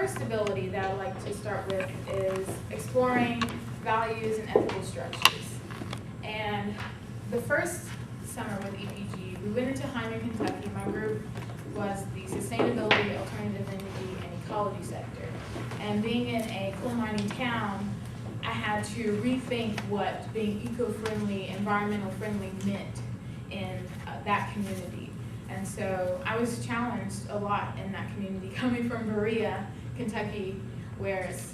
first ability that I'd like to start with is exploring values and ethical structures. And the first summer with EPG, we went into Hyman, Kentucky. My group was the sustainability, alternative energy, and ecology sector. And being in a coal mining town, I had to rethink what being eco-friendly, environmental friendly meant in that community. And so I was challenged a lot in that community, coming from Berea, Kentucky, where it's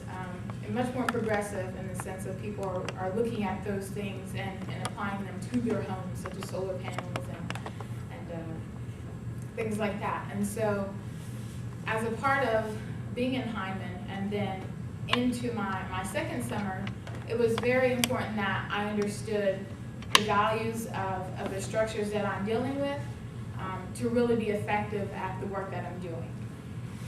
much more progressive in the sense of people are looking at those things and applying them to their homes, such as solar panels and things like that. And so as a part of being in Hyman and then into my second summer, it was very important that I understood the values of the structures that I'm dealing with to really be effective at the work that I'm doing.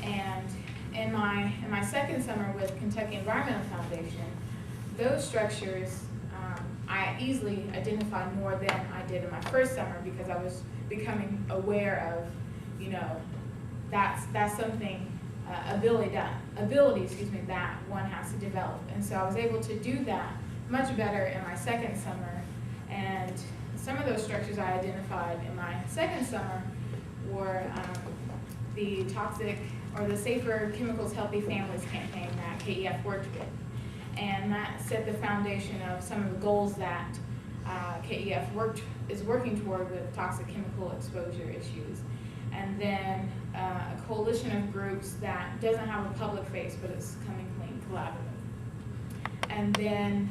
And in my second summer with Kentucky Environmental Foundation, those structures I easily identified more than I did in my first summer, because I was becoming aware of, that's something, ability that one has to develop. And so I was able to do that much better in my second summer. And some of those structures I identified in my second summer were the toxic or the Safer Chemicals Healthy Families campaign that KEF worked with. And that set the foundation of some of the goals that KEF is working toward with toxic chemical exposure issues. And then a coalition of groups that doesn't have a public face, but it's Coming Clean Collaborative. And then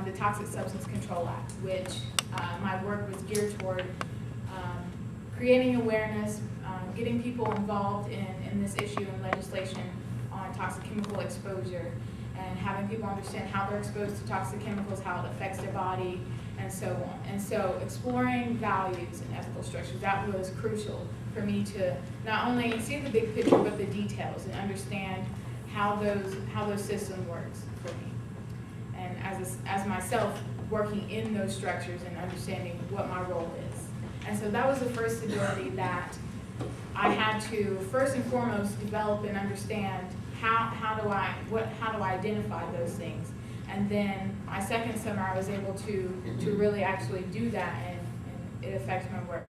the Toxic Substance Control Act, which my work was geared toward creating awareness, getting people involved in this issue and legislation on toxic chemical exposure, and having people understand how they're exposed to toxic chemicals, how it affects their body, and so on. And so exploring values and ethical structures, that was crucial for me to not only see the big picture, but the details, and understand how those systems works for me. And as myself working in those structures and understanding what my role is. And so that was the first ability that I had to first and foremost develop and understand how do I identify those things. And then my second summer I was able to really actually do that, and it affects my work.